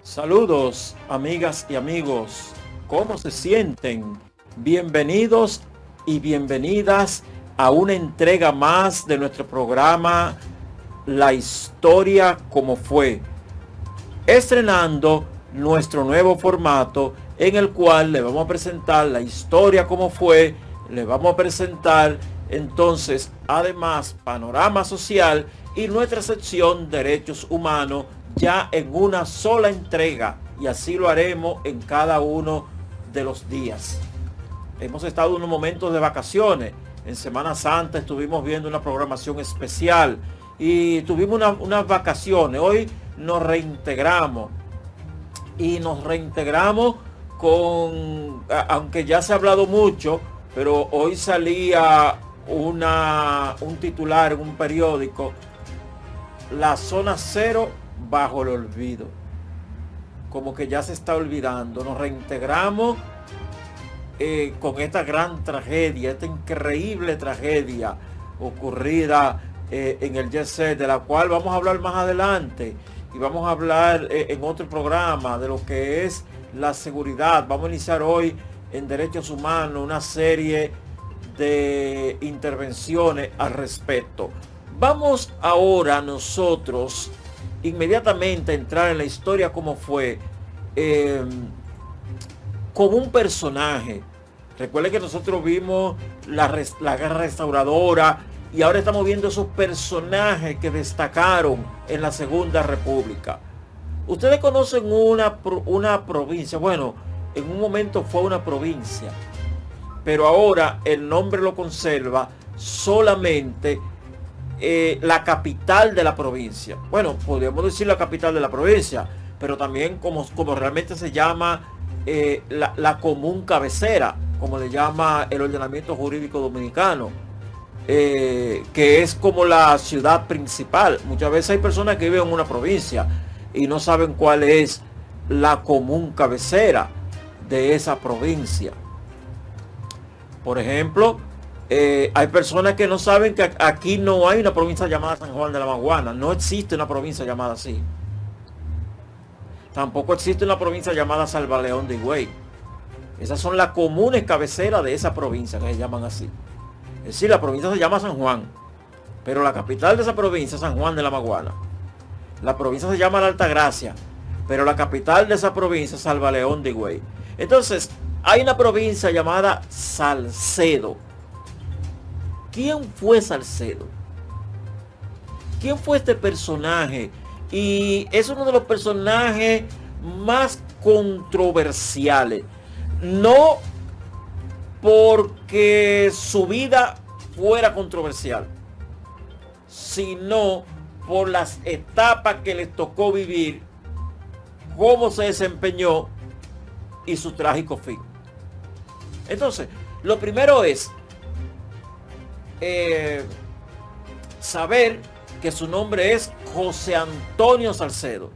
Saludos, amigas y amigos. ¿Cómo se sienten? Bienvenidos y bienvenidas a una entrega más de nuestro programa La historia como fue, estrenando nuestro nuevo formato en el cual le vamos a presentar la historia como fue, le vamos a presentar entonces además panorama social y nuestra sección derechos humanos ya en una sola entrega, y así lo haremos en cada uno de los días. Hemos estado en unos momentos de vacaciones. En Semana Santa estuvimos viendo una programación especial y tuvimos unas vacaciones. Hoy nos reintegramos y nos reintegramos con, aunque ya se ha hablado mucho, pero hoy salía un titular en un periódico: la zona cero bajo el olvido. Como que ya se está olvidando. Nos reintegramos con esta gran tragedia, esta increíble tragedia ocurrida en el Jet Set, de la cual vamos a hablar más adelante, y vamos a hablar en otro programa de lo que es la seguridad. Vamos a iniciar hoy en derechos humanos una serie de intervenciones al respecto. Vamos ahora nosotros inmediatamente a entrar en la historia como fue, con un personaje. Recuerden que nosotros vimos la guerra restauradora y ahora estamos viendo esos personajes que destacaron en la Segunda República. Ustedes conocen una provincia, bueno, en un momento fue una provincia, pero ahora el nombre lo conserva solamente la capital de la provincia. Bueno, podríamos decir la capital de la provincia, pero también como realmente se llama la común cabecera, como le llama el ordenamiento jurídico dominicano, que es como la ciudad principal. Muchas veces hay personas que viven en una provincia y no saben cuál es la común cabecera de esa provincia. Por ejemplo, hay personas que no saben que aquí no hay una provincia llamada San Juan de la Maguana. No existe una provincia llamada así. Tampoco existe una provincia llamada Salvaleón de Higüey. Esas son las comunes cabeceras de esa provincia, que se llaman así. Es decir, la provincia se llama San Juan, pero la capital de esa provincia es San Juan de la Maguana. La provincia se llama La Altagracia, pero la capital de esa provincia es Salvaleón de Higüey. Entonces, hay una provincia llamada Salcedo. ¿Quién fue Salcedo? ¿Quién fue este personaje? Y es uno de los personajes más controversiales. No porque su vida fuera controversial, sino por las etapas que les tocó vivir, cómo se desempeñó y su trágico fin. Entonces, lo primero es saber que su nombre es José Antonio Salcedo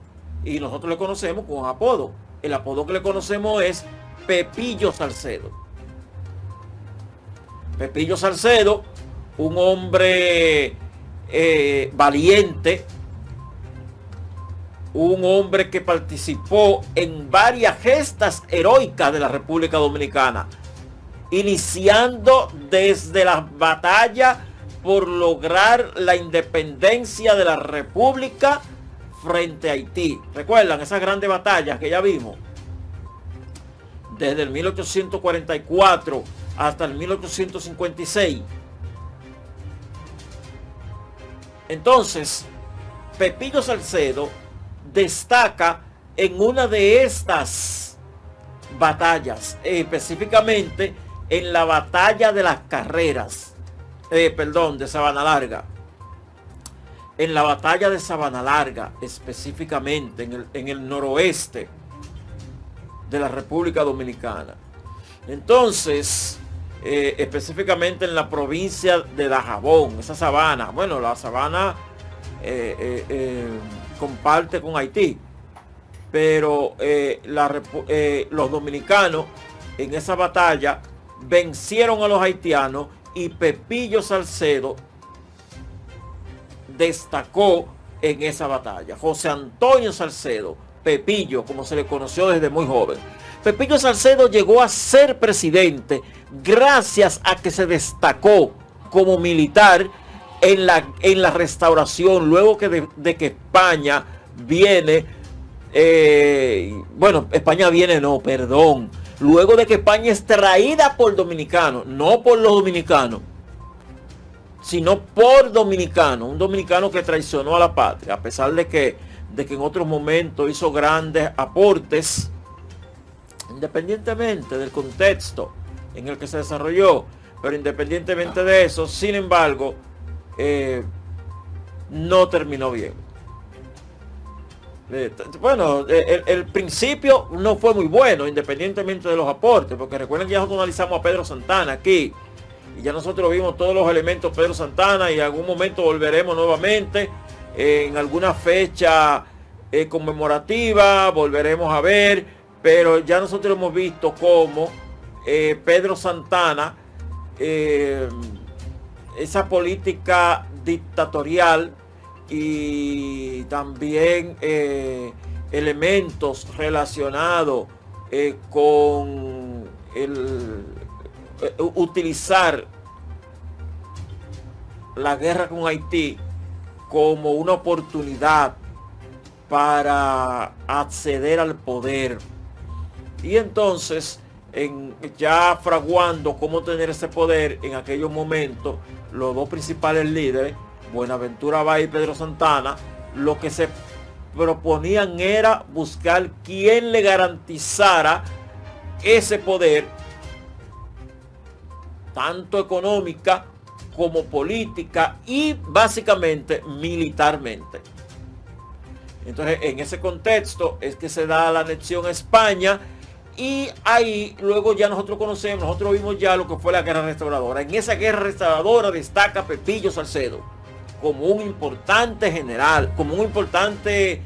y nosotros le conocemos con un apodo. El apodo que le conocemos es Pepillo Salcedo. Pepillo Salcedo, un hombre valiente, un hombre que participó en varias gestas heroicas de la República Dominicana, iniciando desde la batalla por lograr la independencia de la República frente a Haití. ¿Recuerdan esas grandes batallas que ya vimos? Desde el 1844 hasta el 1856. Entonces, Pepillo Salcedo destaca en una de estas batallas, específicamente en la batalla de las Carreras, de Sabana Larga. En la batalla de Sabana Larga, específicamente en el noroeste de la República Dominicana. Entonces, específicamente en la provincia de Dajabón, esa sabana. Bueno, la sabana comparte con Haití, pero los dominicanos en esa batalla vencieron a los haitianos y Pepillo Salcedo destacó en esa batalla. José Antonio Salcedo, Pepillo, como se le conoció desde muy joven. Pepillo Salcedo llegó a ser presidente gracias a que se destacó como militar en la restauración, luego de que España viene, luego de que España es traída por dominicanos, no por los dominicanos, sino por dominicanos, un dominicano que traicionó a la patria, a pesar de que en otros momentos hizo grandes aportes, independientemente del contexto en el que se desarrolló, pero independientemente de eso, sin embargo, no terminó bien. Bueno, el principio no fue muy bueno, independientemente de los aportes, porque recuerden que ya nosotros analizamos a Pedro Santana aquí, y ya nosotros vimos todos los elementos de Pedro Santana, y en algún momento volveremos nuevamente, en alguna fecha conmemorativa, volveremos a ver, pero ya nosotros hemos visto cómo Pedro Santana, esa política dictatorial y también elementos relacionados con utilizar la guerra con Haití como una oportunidad para acceder al poder, y entonces ya fraguando cómo tener ese poder en aquellos momentos, los dos principales líderes, Buenaventura Báez y Pedro Santana, lo que se proponían era buscar quien le garantizara ese poder, tanto económica como política y básicamente militarmente. Entonces, en ese contexto es que se da la anexión a España, y ahí luego ya nosotros vimos ya lo que fue la guerra restauradora. En esa guerra restauradora destaca Pepillo Salcedo como un importante general, como un importante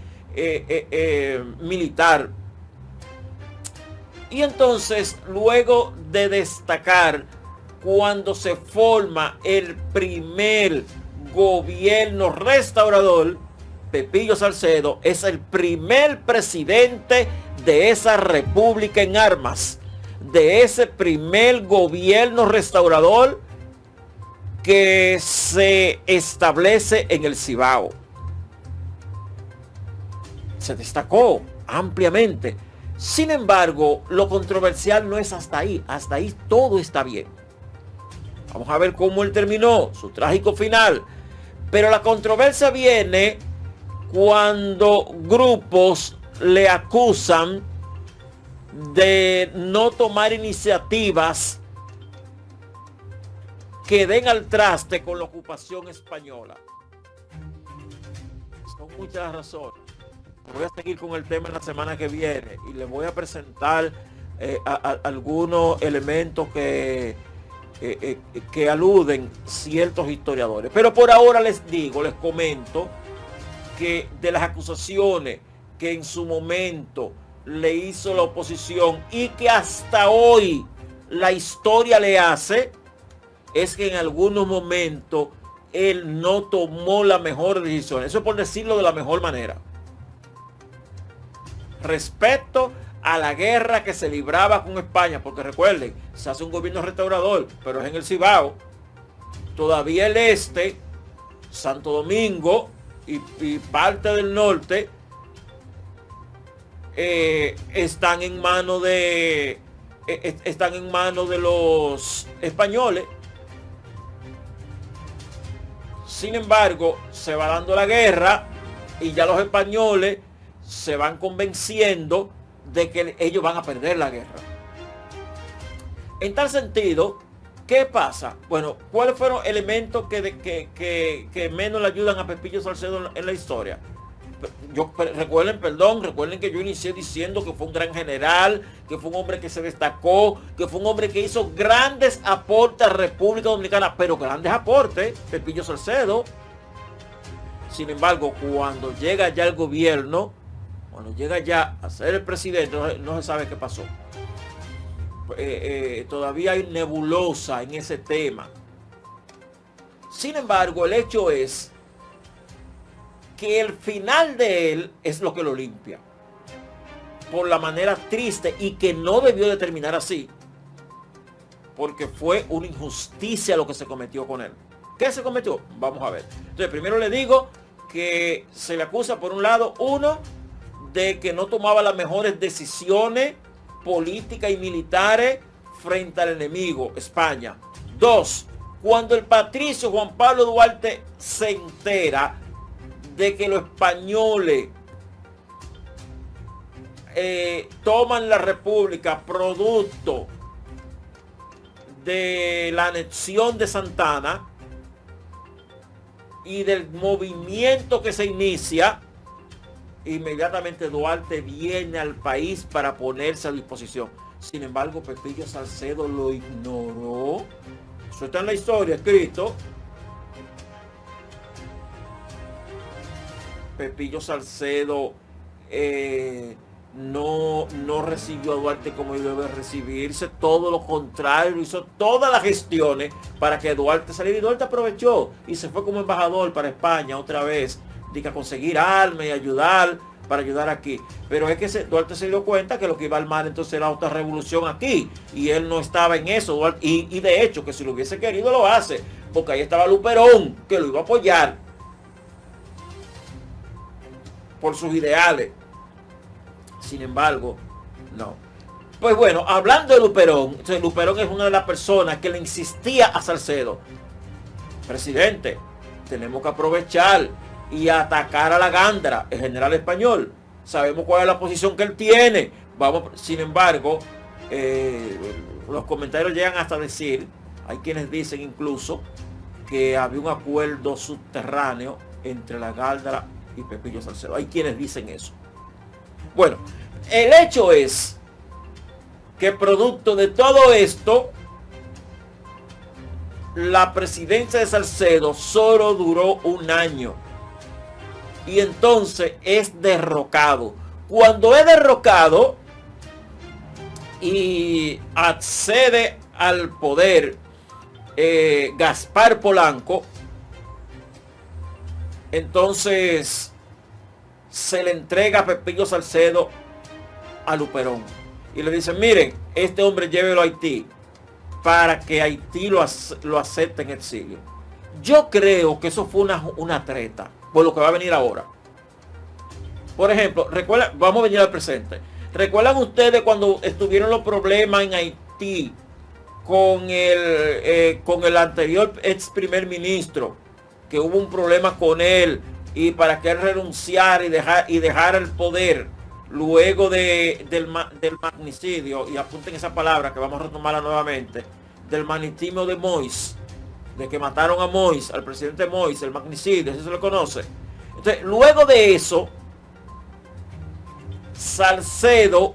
militar. Y entonces, luego de destacar, cuando se forma el primer gobierno restaurador, Pepillo Salcedo es el primer presidente de esa república en armas, de ese primer gobierno restaurador que se establece en el Cibao. Se destacó ampliamente. Sin embargo, lo controversial no es hasta ahí todo está bien. Vamos a ver cómo él terminó, su trágico final. Pero la controversia viene cuando grupos le acusan de no tomar iniciativas que den al traste con la ocupación española. Son muchas las razones. Voy a seguir con el tema en la semana que viene y les voy a presentar algunos elementos que aluden ciertos historiadores. Pero por ahora les comento que de las acusaciones que en su momento le hizo la oposición y que hasta hoy la historia le hace, es que en algunos momentos él no tomó la mejor decisión. Eso es por decirlo de la mejor manera. Respecto a la guerra que se libraba con España, porque recuerden, se hace un gobierno restaurador, pero es en el Cibao. Todavía el este, Santo Domingo y parte del norte están en manos de los españoles. Sin embargo, se va dando la guerra y ya los españoles se van convenciendo de que ellos van a perder la guerra. En tal sentido, ¿qué pasa? Bueno, ¿cuáles fueron elementos que menos le ayudan a Pepillo Salcedo en la historia? Recuerden que yo inicié diciendo que fue un gran general, que fue un hombre que se destacó, que fue un hombre que hizo grandes aportes a la República Dominicana, pero grandes aportes, Pepillo Salcedo. Sin embargo, cuando llega ya el gobierno, cuando llega ya a ser el presidente, no se sabe qué pasó. Todavía hay nebulosa en ese tema. Sin embargo, el hecho es que el final de él es lo que lo limpia. por la manera triste y que no debió de terminar así, porque fue una injusticia lo que se cometió con él. ¿Qué se cometió? Vamos a ver. Entonces, primero le digo que se le acusa, por un lado, uno, de que no tomaba las mejores decisiones políticas y militares frente al enemigo, España. Dos, cuando el patricio Juan Pablo Duarte se entera de que los españoles toman la República producto de la anexión de Santa Ana y del movimiento que se inicia, inmediatamente Duarte viene al país para ponerse a disposición. Sin embargo, Pepillo Salcedo lo ignoró. Eso está en la historia escrito. Pepillo Salcedo no recibió a Duarte como debe recibirse, todo lo contrario, hizo todas las gestiones para que Duarte saliera, y Duarte aprovechó y se fue como embajador para España otra vez, a conseguir armas y para ayudar aquí. Pero es que Duarte se dio cuenta que lo que iba a armar entonces era otra revolución aquí, y él no estaba en eso, Duarte, y de hecho que si lo hubiese querido lo hace, porque ahí estaba Luperón, que lo iba a apoyar por sus ideales. Sin embargo, no. Pues bueno, hablando de Luperón, entonces Luperón es una de las personas que le insistía a Salcedo: presidente, tenemos que aprovechar y atacar a la Gándara, el general español. Sabemos cuál es la posición que él tiene. Vamos. Sin embargo, los comentarios llegan hasta decir, hay quienes dicen incluso, que había un acuerdo subterráneo entre la Gándara y Pepillo Salcedo. Hay quienes dicen eso. Bueno, el hecho es que producto de todo esto, la presidencia de Salcedo solo duró un año. Y entonces es derrocado. Cuando es derrocado y accede al poder Gaspar Polanco, entonces se le entrega a Pepillo Salcedo a Luperón. Y le dicen, miren, este hombre llévelo a Haití para que Haití lo acepte en exilio. Yo creo que eso fue una treta, por lo que va a venir ahora. Por ejemplo, vamos a venir al presente. ¿Recuerdan ustedes cuando estuvieron los problemas en Haití con el anterior ex primer ministro? Que hubo un problema con él, y para que él renunciara y dejara el poder luego del magnicidio, y apunten esa palabra que vamos a retomarla nuevamente, del magnicidio de Moïse, de que mataron a Moïse, al presidente Moïse, el magnicidio, eso se lo conoce. Entonces, luego de eso, Salcedo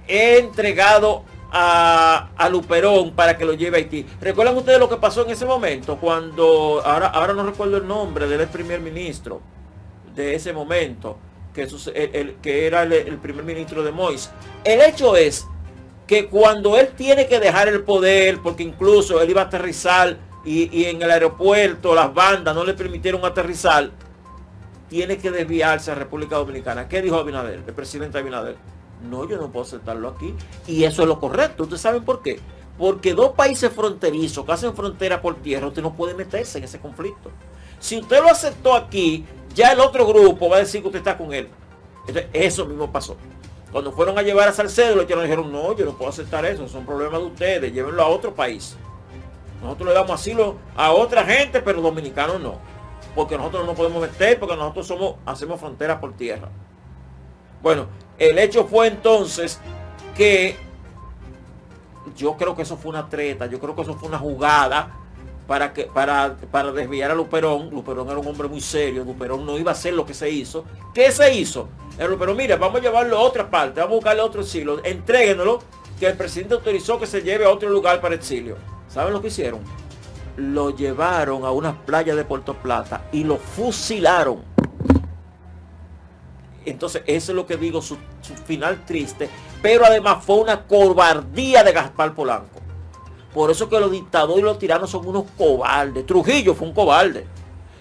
es entregado a Luperón para que lo lleve a Haití. ¿Recuerdan ustedes lo que pasó en ese momento? Cuando, ahora no recuerdo el nombre del primer ministro de ese momento, que era el primer ministro de Moïse. El hecho es que cuando él tiene que dejar el poder, porque incluso él iba a aterrizar y en el aeropuerto las bandas no le permitieron aterrizar, tiene que desviarse a República Dominicana. ¿Qué dijo Abinader, el presidente Abinader? No, yo no puedo aceptarlo aquí. Y eso es lo correcto. ¿Ustedes saben por qué? Porque dos países fronterizos que hacen frontera por tierra, usted no puede meterse en ese conflicto. Si usted lo aceptó aquí, ya el otro grupo va a decir que usted está con él. Entonces, eso mismo pasó. Cuando fueron a llevar a Salcedo, los dijeron, no, yo no puedo aceptar eso, son problemas de ustedes, llévenlo a otro país. Nosotros le damos asilo a otra gente, pero dominicanos no. Porque nosotros no podemos meter, porque nosotros hacemos fronteras por tierra. Bueno, el hecho fue entonces que yo creo que eso fue una treta, yo creo que eso fue una jugada para desviar a Luperón. Luperón era un hombre muy serio, Luperón no iba a hacer lo que se hizo. ¿Qué se hizo? El Luperón, mira, vamos a llevarlo a otra parte, vamos a buscarle otro exilio, entréguenlo, que el presidente autorizó que se lleve a otro lugar para exilio. ¿Saben lo que hicieron? Lo llevaron a unas playas de Puerto Plata y lo fusilaron. Entonces, eso es lo que digo, su final triste, pero además fue una cobardía de Gaspar Polanco. Por eso que los dictadores y los tiranos son unos cobardes. Trujillo fue un cobarde.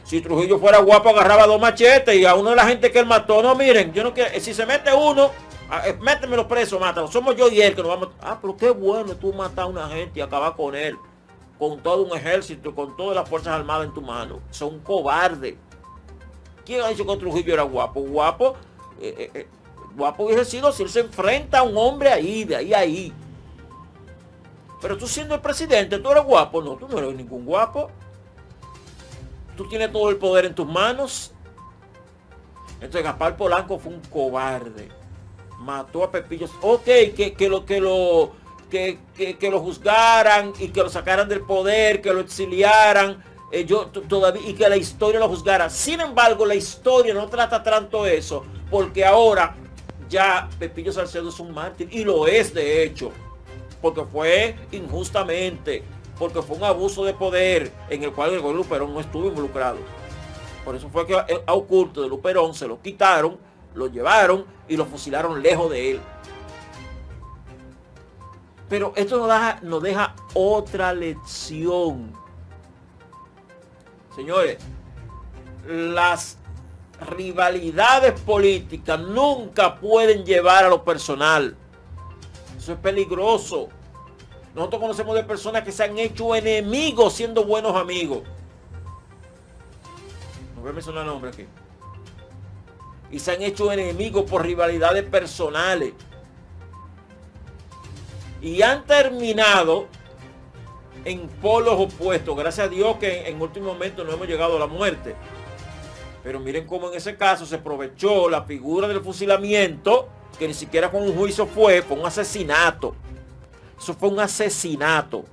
Si Trujillo fuera guapo, agarraba 2 machetes y a uno de la gente que él mató, no, miren, yo no quiero, si se mete uno, métemelo preso, mátalo. Somos yo y él que nos vamos a... Ah, pero qué bueno tú matar a una gente y acabar con él. Con todo un ejército, con todas las fuerzas armadas en tu mano. Son cobardes. ¿Quién ha dicho que Trujillo era guapo? Guapo hubiese sido si él se enfrenta a un hombre ahí, de ahí a ahí. Pero tú siendo el presidente, tú eres guapo. No, tú no eres ningún guapo. Tú tienes todo el poder en tus manos. Entonces Gaspar Polanco fue un cobarde. Mató a Pepillo. Ok, que lo juzgaran y que lo sacaran del poder, que lo exiliaran. Todavía, y que la historia lo juzgara. Sin embargo, la historia no trata tanto eso, porque ahora ya Pepillo Salcedo es un mártir, y lo es de hecho, porque fue injustamente, porque fue un abuso de poder en el cual el gobierno de Luperón no estuvo involucrado. Por eso fue que a Oculto de Luperón se lo quitaron, lo llevaron y lo fusilaron lejos de él. Pero esto nos deja otra lección. Señores, las rivalidades políticas nunca pueden llevar a lo personal. Eso es peligroso. Nosotros conocemos de personas que se han hecho enemigos siendo buenos amigos. No voy a mencionar nombres aquí. Y se han hecho enemigos por rivalidades personales. Y han terminado en polos opuestos. Gracias a Dios que en último momento no hemos llegado a la muerte. Pero miren cómo en ese caso se aprovechó la figura del fusilamiento, que ni siquiera con un juicio fue un asesinato. Eso fue un asesinato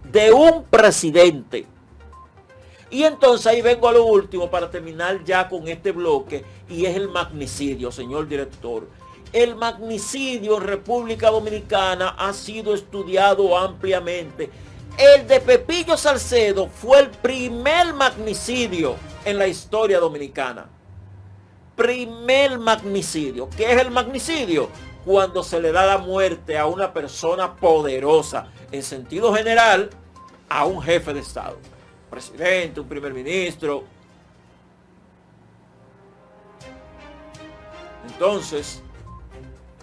de un presidente. Y entonces ahí vengo a lo último para terminar ya con este bloque, y es el magnicidio, señor director. El magnicidio en República Dominicana ha sido estudiado ampliamente. El de Pepillo Salcedo fue el primer magnicidio en la historia dominicana. Primer magnicidio. ¿Qué es el magnicidio? Cuando se le da la muerte a una persona poderosa, en sentido general, a un jefe de Estado. Un presidente, un primer ministro. Entonces,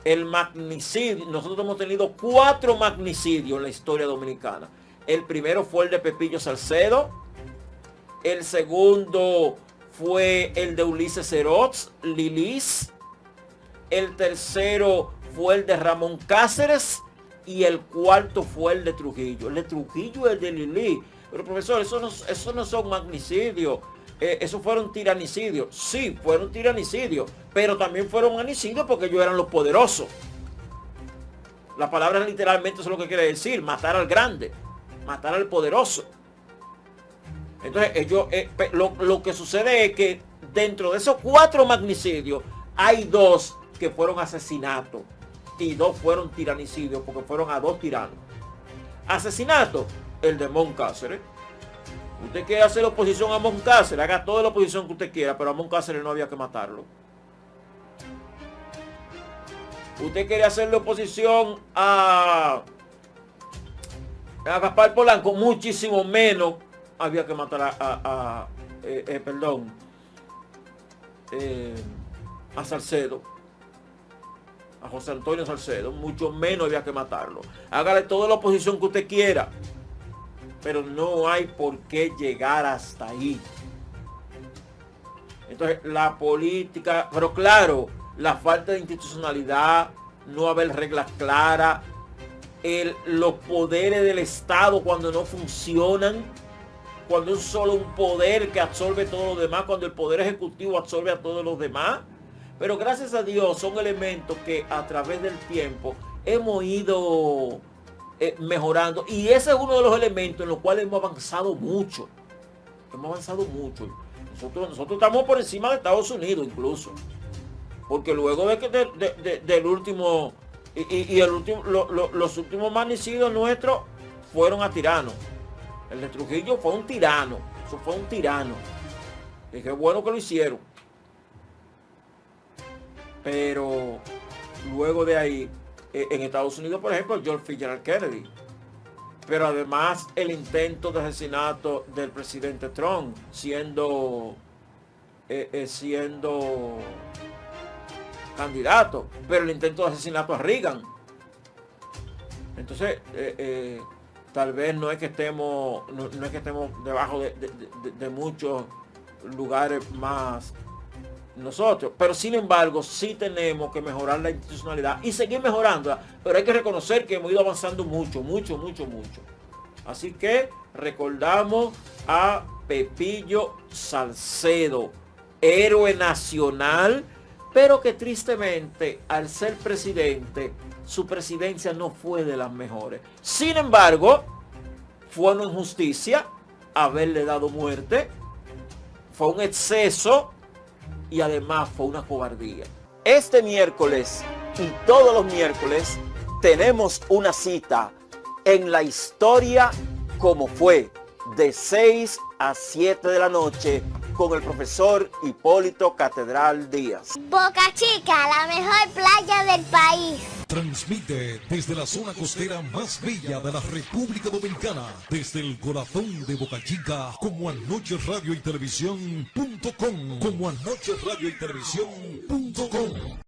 el magnicidio, nosotros hemos tenido 4 magnicidios en la historia dominicana. El primero fue el de Pepillo Salcedo. El segundo fue el de Ulises Seroz, Lilis. El tercero fue el de Ramón Cáceres. Y el cuarto fue el de Trujillo. El de Trujillo y el de Lilis. Pero profesor, eso no son magnicidios. Esos fueron tiranicidios. Sí, fueron tiranicidios, pero también fueron magnicidios porque ellos eran los poderosos. La palabra literalmente es lo que quiere decir, matar al grande, matar al poderoso. Entonces ellos, lo que sucede es que dentro de esos 4 magnicidios hay 2 que fueron asesinatos y 2 fueron tiranicidios porque fueron a 2 tiranos. Asesinato, el de Moncáceres. Usted quiere hacer oposición a Moncáceres, haga toda la oposición que usted quiera, pero a Moncáceres no había que matarlo. Usted quiere hacerle oposición a Gaspar Polanco, muchísimo menos había que matar a Salcedo, a José Antonio Salcedo, mucho menos había que matarlo. Hágale toda la oposición que usted quiera, pero no hay por qué llegar hasta ahí. Entonces la política, pero claro, la falta de institucionalidad, no haber reglas claras, los poderes del Estado cuando no funcionan, cuando es solo un poder que absorbe todo lo demás, cuando el poder ejecutivo absorbe a todos los demás. Pero gracias a Dios son elementos que a través del tiempo hemos ido mejorando, y ese es uno de los elementos en los cuales hemos avanzado mucho. Nosotros estamos por encima de Estados Unidos incluso, porque luego de que del último los últimos magnicidios nuestros fueron a tiranos. El de Trujillo fue un tirano, eso fue un tirano, y qué bueno que lo hicieron. Pero luego de ahí, en Estados Unidos, por ejemplo, George Fitzgerald Kennedy, pero además el intento de asesinato del presidente Trump, siendo candidato, pero el intento de asesinato a Reagan. Entonces, tal vez no es que estemos debajo de muchos lugares más nosotros, pero sin embargo sí tenemos que mejorar la institucionalidad y seguir mejorándola, pero hay que reconocer que hemos ido avanzando mucho. Así que recordamos a Pepillo Salcedo, héroe nacional, pero que tristemente al ser presidente, su presidencia no fue de las mejores. Sin embargo, fue una injusticia haberle dado muerte, fue un exceso y además fue una cobardía. Este miércoles y todos los miércoles tenemos una cita en la historia como fue, de 6 a 7 de la noche, con el profesor Hipólito Catedral Díaz. Boca Chica, la mejor playa del país. Transmite desde la zona costera más bella de la República Dominicana, desde el corazón de Boca Chica, como Anoche Radio y Televisión.com, como Anoche Radio y Televisión.com.